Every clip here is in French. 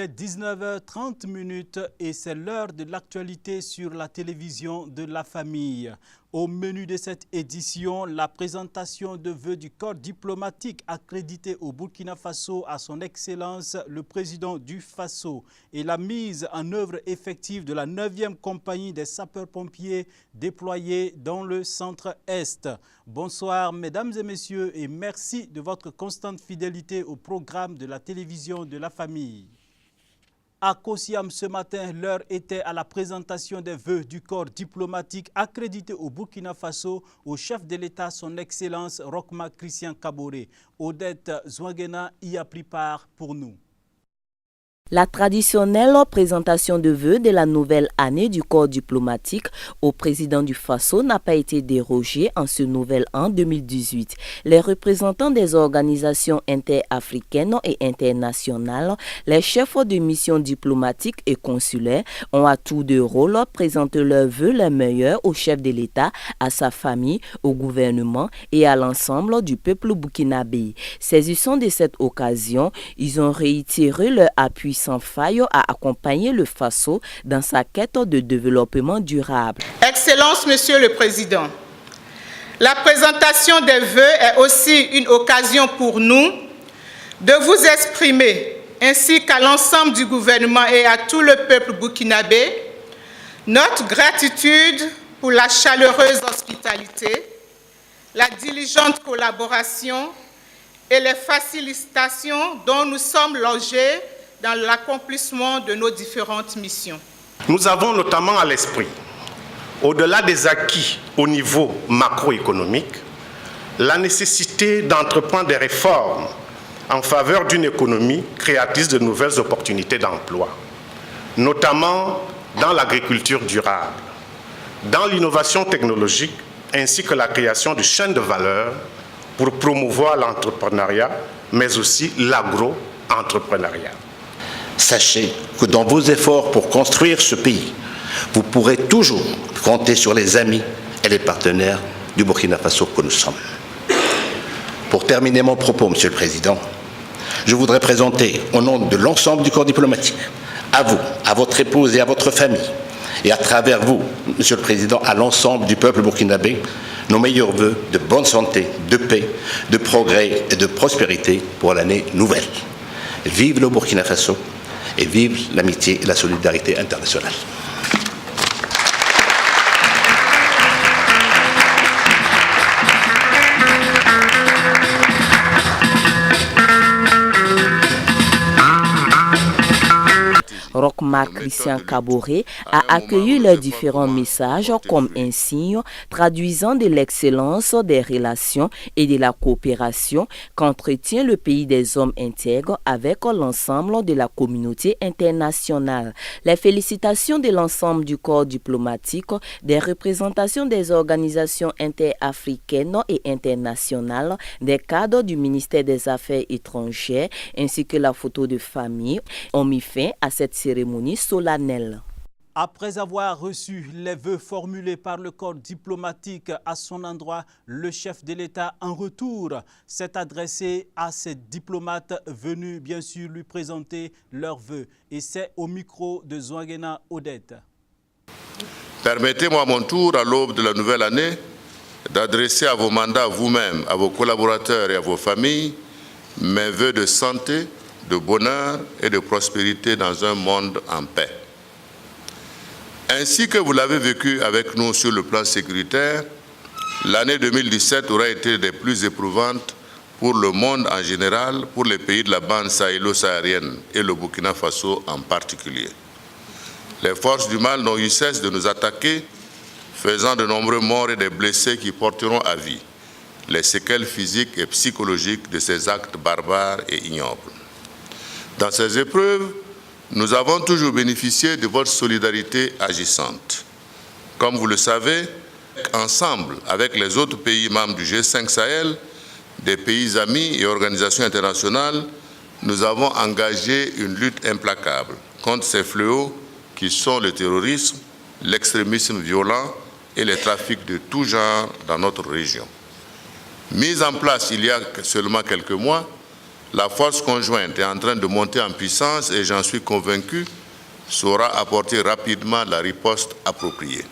est 19h30 et c'est l'heure de l'actualité sur la télévision de la famille. Au menu de cette édition, la présentation de vœux du corps diplomatique accrédité au Burkina Faso à son Excellence le président du Faso et la mise en œuvre effective de la 9e compagnie des sapeurs-pompiers déployée dans le centre-Est. Bonsoir mesdames et messieurs et merci de votre constante fidélité au programme de la télévision de la famille. À Kosiam ce matin, l'heure était à la présentation des vœux du corps diplomatique accrédité au Burkina Faso au chef de l'État, son Excellence Rochmark Christian Kaboré. Odette Zouangena y a pris part pour nous. La traditionnelle présentation de vœux de la nouvelle année du corps diplomatique au président du Faso n'a pas été dérogée en ce nouvel an 2018. Les représentants des organisations interafricaines et internationales, les chefs de mission diplomatiques et consulaires ont à tour de rôle présenté leurs vœux les meilleurs au chef de l'État, à sa famille, au gouvernement et à l'ensemble du peuple burkinabé. Saisissant de cette occasion, ils ont réitéré leur appui sans faille à accompagner le Faso dans sa quête de développement durable. Excellence, Monsieur le Président, la présentation des vœux est aussi une occasion pour nous de vous exprimer, ainsi qu'à l'ensemble du gouvernement et à tout le peuple burkinabé, notre gratitude pour la chaleureuse hospitalité, la diligente collaboration et les facilitations dont nous sommes logés dans l'accomplissement de nos différentes missions. Nous avons notamment à l'esprit, au-delà des acquis au niveau macroéconomique, la nécessité d'entreprendre des réformes en faveur d'une économie créatrice de nouvelles opportunités d'emploi, notamment dans l'agriculture durable, dans l'innovation technologique, ainsi que la création de chaînes de valeur pour promouvoir l'entrepreneuriat, mais aussi l'agro-entrepreneuriat. Sachez que dans vos efforts pour construire ce pays, vous pourrez toujours compter sur les amis et les partenaires du Burkina Faso que nous sommes. Pour terminer mon propos, Monsieur le Président, je voudrais présenter au nom de l'ensemble du corps diplomatique, à vous, à votre épouse et à votre famille, et à travers vous, Monsieur le Président, à l'ensemble du peuple burkinabé, nos meilleurs vœux de bonne santé, de paix, de progrès et de prospérité pour l'année nouvelle. Vive le Burkina Faso et vive l'amitié et la solidarité internationale. Rochmark Christian Kaboré a accueilli leurs différents messages comme un signe traduisant de l'excellence des relations et de la coopération qu'entretient le pays des hommes intègres avec l'ensemble de la communauté internationale. Les félicitations de l'ensemble du corps diplomatique, des représentations des organisations interafricaines et internationales, des cadres du ministère des Affaires étrangères ainsi que la photo de famille ont mis fin à cette cérémonie solennelle. Après avoir reçu les vœux formulés par le corps diplomatique à son endroit, le chef de l'État en retour s'est adressé à ces diplomates venus bien sûr lui présenter leurs vœux. Et c'est au micro de Zouangena Odette. Permettez-moi à mon tour, à l'aube de la nouvelle année, d'adresser à vos mandats vous-même, à vos collaborateurs et à vos familles, mes vœux de santé, de bonheur et de prospérité dans un monde en paix. Ainsi que vous l'avez vécu avec nous sur le plan sécuritaire, l'année 2017 aura été des plus éprouvantes pour le monde en général, pour les pays de la bande sahélo-saharienne et le Burkina Faso en particulier. Les forces du mal n'ont eu cesse de nous attaquer, faisant de nombreux morts et des blessés qui porteront à vie les séquelles physiques et psychologiques de ces actes barbares et ignobles. Dans ces épreuves, nous avons toujours bénéficié de votre solidarité agissante. Comme vous le savez, ensemble avec les autres pays membres du G5 Sahel, des pays amis et organisations internationales, nous avons engagé une lutte implacable contre ces fléaux qui sont le terrorisme, l'extrémisme violent et les trafics de tout genre dans notre région. Mise en place il y a seulement quelques mois, la force conjointe est en train de monter en puissance et j'en suis convaincu, saura apporter rapidement la riposte appropriée.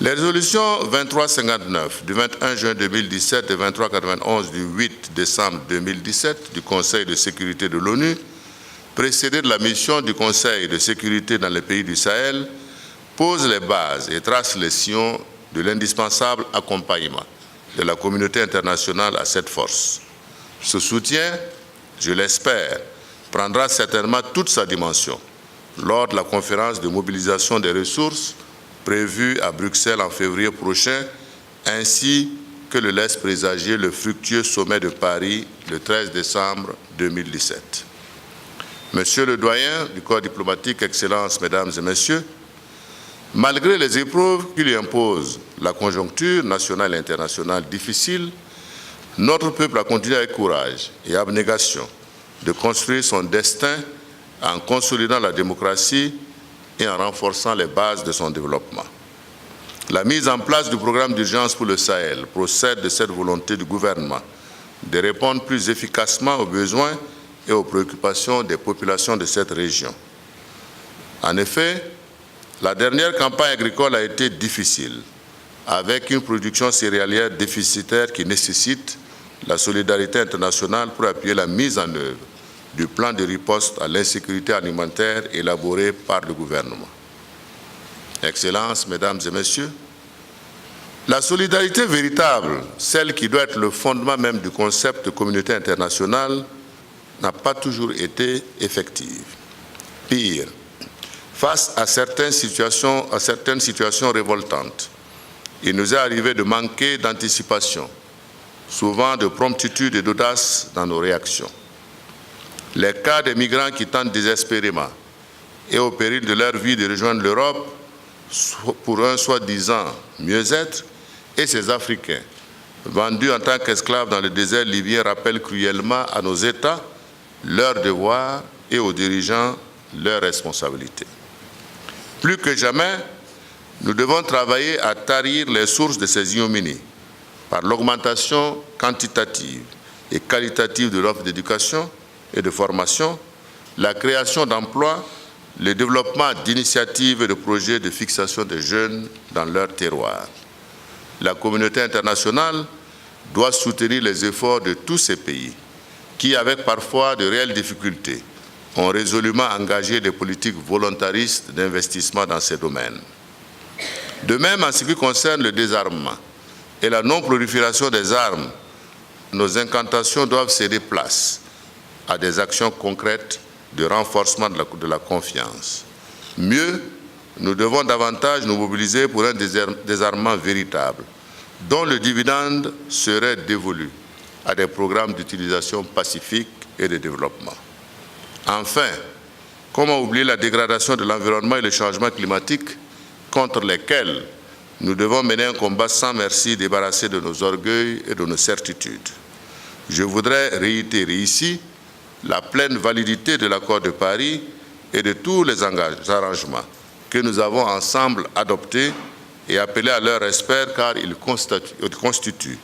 Les résolutions 2359 du 21 juin 2017 et 2391 du 8 décembre 2017 du Conseil de sécurité de l'ONU, précédées de la mission du Conseil de sécurité dans les pays du Sahel, posent les bases et tracent les sillons de l'indispensable accompagnement de la communauté internationale à cette force. Ce soutien, je l'espère, prendra certainement toute sa dimension lors de la conférence de mobilisation des ressources prévue à Bruxelles en février prochain, ainsi que le laisse présager le fructueux sommet de Paris le 13 décembre 2017. Monsieur le doyen du corps diplomatique, Excellences, Mesdames et Messieurs, malgré les épreuves qui lui imposent la conjoncture nationale et internationale difficile, notre peuple a continué avec courage et abnégation de construire son destin en consolidant la démocratie et en renforçant les bases de son développement. La mise en place du programme d'urgence pour le Sahel procède de cette volonté du gouvernement de répondre plus efficacement aux besoins et aux préoccupations des populations de cette région. En effet, la dernière campagne agricole a été difficile, avec une production céréalière déficitaire qui nécessite la solidarité internationale pour appuyer la mise en œuvre du plan de riposte à l'insécurité alimentaire élaboré par le gouvernement. Excellences, Mesdames et Messieurs, la solidarité véritable, celle qui doit être le fondement même du concept de communauté internationale, n'a pas toujours été effective. Pire, face à certaines situations révoltantes, il nous est arrivé de manquer d'anticipation, souvent de promptitude et d'audace dans nos réactions. Les cas des migrants qui tentent désespérément et au péril de leur vie de rejoindre l'Europe pour un soi-disant mieux-être et ces Africains vendus en tant qu'esclaves dans le désert libyen rappellent cruellement à nos États leurs devoirs et aux dirigeants leurs responsabilités. Plus que jamais, nous devons travailler à tarir les sources de ces ignominies par l'augmentation quantitative et qualitative de l'offre d'éducation et de formation, la création d'emplois, le développement d'initiatives et de projets de fixation des jeunes dans leur terroir. La communauté internationale doit soutenir les efforts de tous ces pays qui, avec parfois de réelles difficultés, ont résolument engagé des politiques volontaristes d'investissement dans ces domaines. De même, en ce qui concerne le désarmement et la non-prolifération des armes, nos incantations doivent céder place à des actions concrètes de renforcement de la confiance. Mieux, nous devons davantage nous mobiliser pour un désarmement véritable, dont le dividende serait dévolu à des programmes d'utilisation pacifique et de développement. Enfin, comment oublier la dégradation de l'environnement et le changement climatique contre lesquels nous devons mener un combat sans merci, débarrassé de nos orgueils et de nos certitudes. Je voudrais réitérer ici la pleine validité de l'accord de Paris et de tous les arrangements que nous avons ensemble adoptés et appeler à leur respect car ils constituent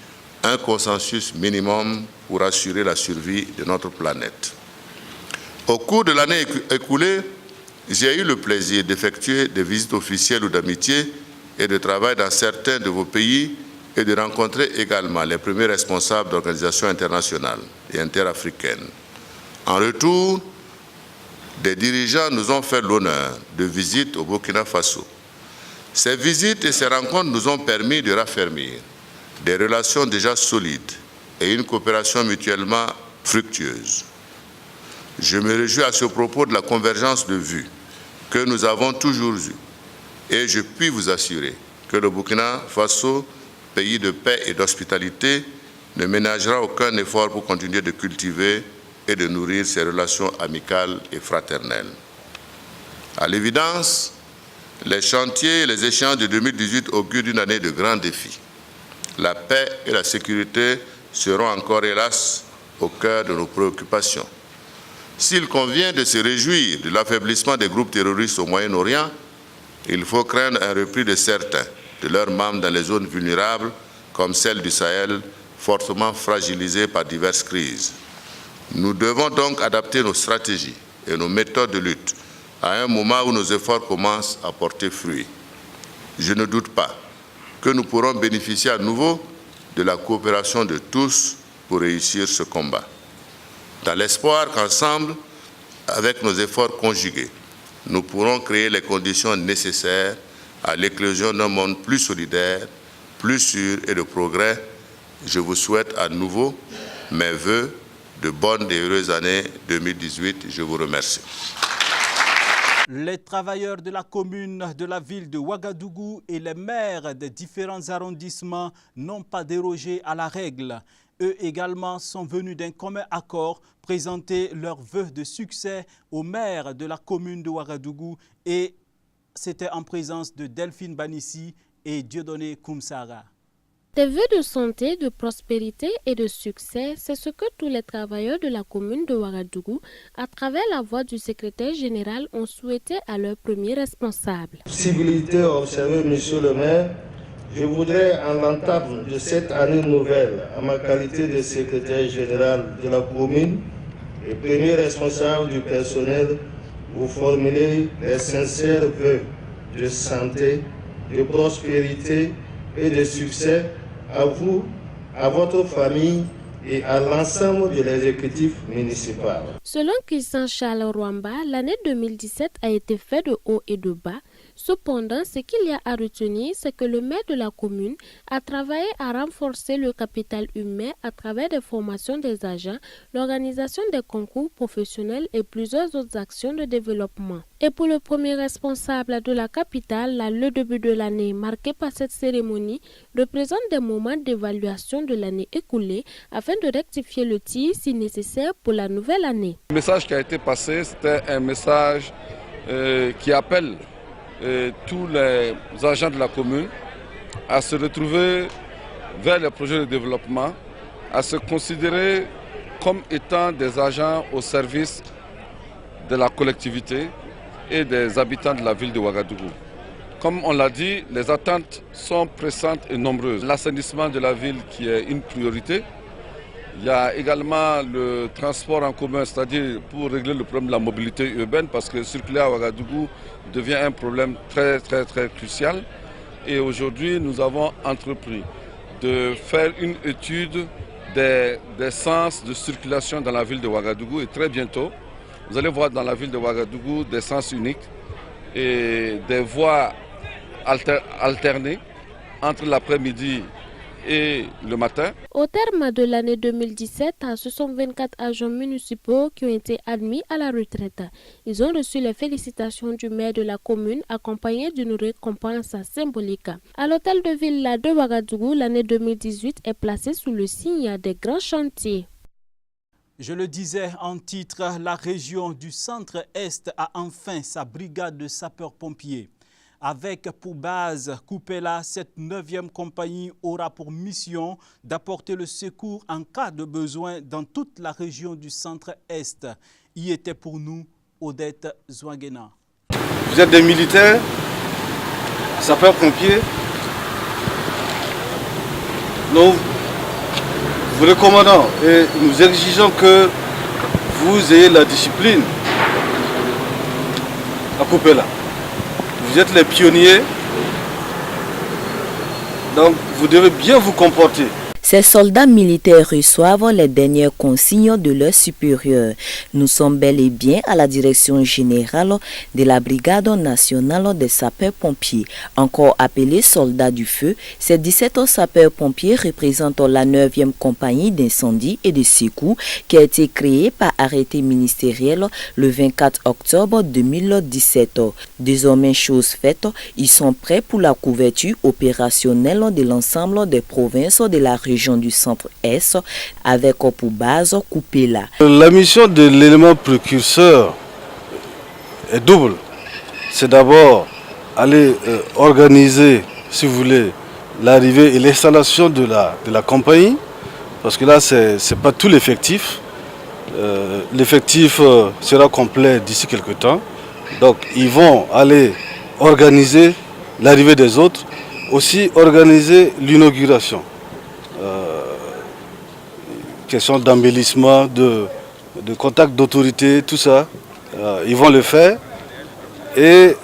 un consensus minimum pour assurer la survie de notre planète. Au cours de l'année écoulée, j'ai eu le plaisir d'effectuer des visites officielles ou d'amitié et de travail dans certains de vos pays et de rencontrer également les premiers responsables d'organisations internationales et interafricaines. En retour, des dirigeants nous ont fait l'honneur de visites au Burkina Faso. Ces visites et ces rencontres nous ont permis de raffermir des relations déjà solides et une coopération mutuellement fructueuse. Je me réjouis à ce propos de la convergence de vues que nous avons toujours eue et je puis vous assurer que le Burkina Faso, pays de paix et d'hospitalité, ne ménagera aucun effort pour continuer de cultiver et de nourrir ses relations amicales et fraternelles. À l'évidence, les chantiers et les échéances de 2018 augurent d'une année de grands défis. La paix et la sécurité seront encore, hélas, au cœur de nos préoccupations. S'il convient de se réjouir de l'affaiblissement des groupes terroristes au Moyen-Orient, il faut craindre un repli de certains de leurs membres dans les zones vulnérables, comme celle du Sahel, fortement fragilisée par diverses crises. Nous devons donc adapter nos stratégies et nos méthodes de lutte à un moment où nos efforts commencent à porter fruit. Je ne doute pas que nous pourrons bénéficier à nouveau de la coopération de tous pour réussir ce combat. Dans l'espoir qu'ensemble, avec nos efforts conjugués, nous pourrons créer les conditions nécessaires à l'éclosion d'un monde plus solidaire, plus sûr et de progrès. Je vous souhaite à nouveau mes vœux de bonnes et heureuses années 2018. Je vous remercie. Les travailleurs de la commune de la ville de Ouagadougou et les maires des différents arrondissements n'ont pas dérogé à la règle. Eux également sont venus d'un commun accord présenter leurs vœux de succès au maire de la commune de Ouagadougou et c'était en présence de Delphine Banissi et Dieudonné Koumsara. Des vœux de santé, de prospérité et de succès, c'est ce que tous les travailleurs de la commune de Ouagadougou, à travers la voix du secrétaire général, ont souhaité à leur premier responsable. Civilité observée, monsieur le maire, je voudrais, en l'entame de cette année nouvelle, en ma qualité de secrétaire général de la commune et premier responsable du personnel, vous formuler les sincères vœux de santé, de prospérité et de succès à vous, à votre famille et à l'ensemble de l'exécutif municipal. Selon Christian Charles Rwamba, l'année 2017 a été faite de haut et de bas. Cependant, ce qu'il y a à retenir, c'est que le maire de la commune a travaillé à renforcer le capital humain à travers des formations des agents, l'organisation des concours professionnels et plusieurs autres actions de développement. Et pour le premier responsable de la capitale, le début de l'année marqué par cette cérémonie représente des moments d'évaluation de l'année écoulée afin de rectifier le tir si nécessaire pour la nouvelle année. Le message qui a été passé, c'était un message qui appelle tous les agents de la commune à se retrouver vers les projets de développement, à se considérer comme étant des agents au service de la collectivité et des habitants de la ville de Ouagadougou. Comme on l'a dit, les attentes sont pressantes et nombreuses. L'assainissement de la ville qui est une priorité. Il y a également le transport en commun, c'est-à-dire pour régler le problème de la mobilité urbaine, parce que circuler à Ouagadougou devient un problème très crucial. Et aujourd'hui, nous avons entrepris de faire une étude des sens de circulation dans la ville de Ouagadougou. Et très bientôt, vous allez voir dans la ville de Ouagadougou des sens uniques et des voies alternées entre l'après-midi et le matin. Au terme de l'année 2017, ce sont 24 agents municipaux qui ont été admis à la retraite. Ils ont reçu les félicitations du maire de la commune accompagnées d'une récompense symbolique. À l'hôtel de ville de Ouagadougou, l'année 2018 est placée sous le signe des grands chantiers. Je le disais en titre, la région du centre-est a enfin sa brigade de sapeurs-pompiers. Avec pour base Koupela, cette 9e compagnie aura pour mission d'apporter le secours en cas de besoin dans toute la région du centre-est. Y était pour nous Odette Zouangena. Vous êtes des militaires, sapeurs-pompiers. Nous vous recommandons et nous exigeons que vous ayez la discipline à Koupela. Vous êtes les pionniers, donc vous devez bien vous comporter. Ces soldats militaires reçoivent les dernières consignes de leurs supérieurs. Nous sommes bel et bien à la direction générale de la Brigade nationale des sapeurs-pompiers. Encore appelés soldats du feu, ces 17 sapeurs-pompiers représentent la 9e compagnie d'incendie et de secours qui a été créée par arrêté ministériel le 24 octobre 2017. Désormais chose faite, ils sont prêts pour la couverture opérationnelle de l'ensemble des provinces de la région du centre-est avec pour base Koupela. La mission de l'élément précurseur est double. C'est d'abord aller organiser, si vous voulez, l'arrivée et l'installation de la compagnie, parce que là, ce n'est pas tout l'effectif. L'effectif sera complet d'ici quelques temps. Donc, ils vont aller organiser l'arrivée des autres, aussi organiser l'inauguration. Question d'embellissement, de de contact d'autorité, tout ça. Ils vont le faire. Et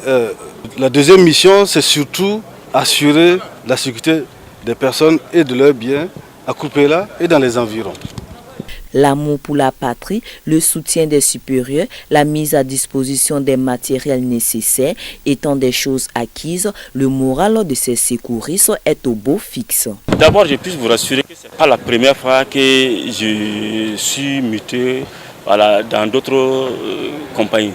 la deuxième mission, c'est surtout assurer la sécurité des personnes et de leurs biens à Kupéla et dans les environs. L'amour pour la patrie, le soutien des supérieurs, la mise à disposition des matériels nécessaires étant des choses acquises, le moral de ces secouristes est au beau fixe. D'abord, je puis vous rassurer que ce n'est pas la première fois que je suis muté dans d'autres compagnies.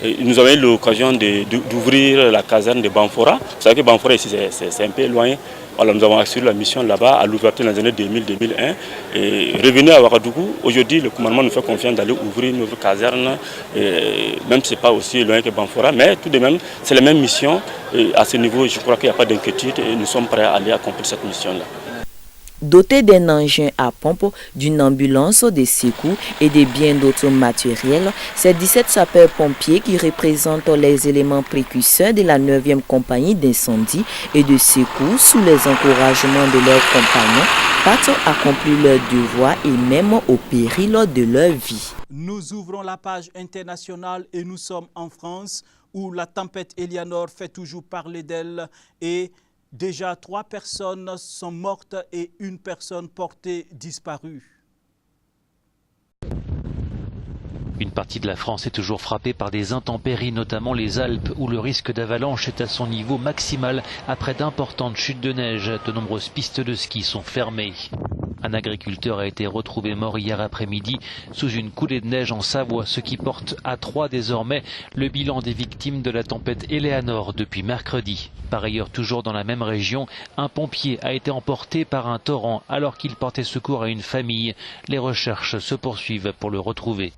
Et nous avons eu l'occasion d'ouvrir la caserne de Banfora. Vous savez que Banfora ici c'est un peu éloigné. Alors nous avons assuré la mission là-bas à l'ouverture dans les années 2000-2001. Et revenu à Ouagadougou, aujourd'hui le commandement nous fait confiance d'aller ouvrir une nouvelle caserne, même si ce n'est pas aussi loin que Banfora, mais tout de même c'est la même mission. Et à ce niveau, je crois qu'il n'y a pas d'inquiétude et nous sommes prêts à aller accomplir cette mission-là. Dotés d'un engin à pompe, d'une ambulance, des secours et de bien d'autres matériels, ces 17 sapeurs-pompiers qui représentent les éléments précurseurs de la 9e compagnie d'incendie et de secours sous les encouragements de leurs compagnons partent accomplir leur devoir et même au péril de leur vie. Nous ouvrons la page internationale et nous sommes en France où la tempête Eleanor fait toujours parler d'elle et déjà 3 personnes sont mortes et 1 personne portée disparue. Une partie de la France est toujours frappée par des intempéries, notamment les Alpes, où le risque d'avalanche est à son niveau maximal après d'importantes chutes de neige. De nombreuses pistes de ski sont fermées. Un agriculteur a été retrouvé mort hier après-midi sous une coulée de neige en Savoie, ce qui porte à 3 désormais le bilan des victimes de la tempête Eleanor depuis mercredi. Par ailleurs, toujours dans la même région, un pompier a été emporté par un torrent alors qu'il portait secours à une famille. Les recherches se poursuivent pour le retrouver.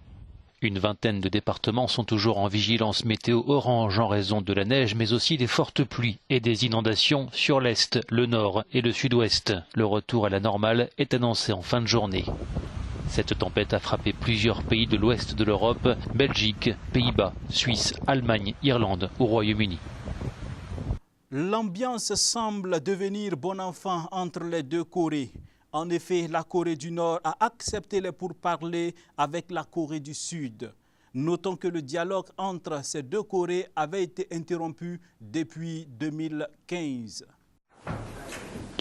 Une vingtaine de départements sont toujours en vigilance météo orange en raison de la neige, mais aussi des fortes pluies et des inondations sur l'est, le nord et le sud-ouest. Le retour à la normale est annoncé en fin de journée. Cette tempête a frappé plusieurs pays de l'ouest de l'Europe, Belgique, Pays-Bas, Suisse, Allemagne, Irlande ou Royaume-Uni. L'ambiance semble devenir bon enfant entre les deux Corées. En effet, la Corée du Nord a accepté les pourparlers avec la Corée du Sud. Notons que le dialogue entre ces deux Corées avait été interrompu depuis 2015.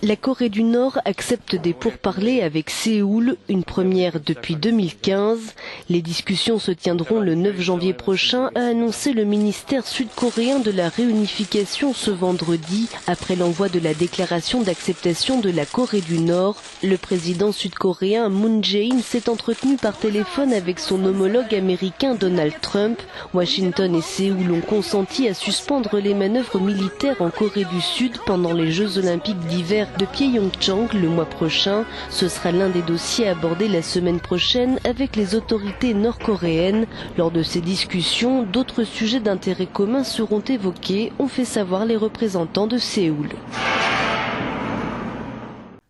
La Corée du Nord accepte des pourparlers avec Séoul, une première depuis 2015. Les discussions se tiendront le 9 janvier prochain, a annoncé le ministère sud-coréen de la réunification ce vendredi, après l'envoi de la déclaration d'acceptation de la Corée du Nord. Le président sud-coréen Moon Jae-in s'est entretenu par téléphone avec son homologue américain Donald Trump. Washington et Séoul ont consenti à suspendre les manœuvres militaires en Corée du Sud pendant les Jeux olympiques d'hiver de Pyeongchang le mois prochain. Ce sera l'un des dossiers abordés la semaine prochaine avec les autorités nord-coréennes. Lors de ces discussions, d'autres sujets d'intérêt commun seront évoqués, ont fait savoir les représentants de Séoul.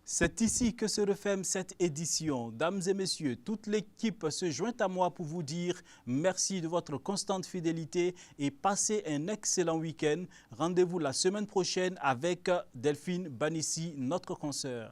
C'est ici que se referme cette édition. Dames et messieurs, toute l'équipe se joint à moi pour vous dire merci de votre constante fidélité et passez un excellent week-end. Rendez-vous la semaine prochaine avec Delphine Banissi, notre consoeur.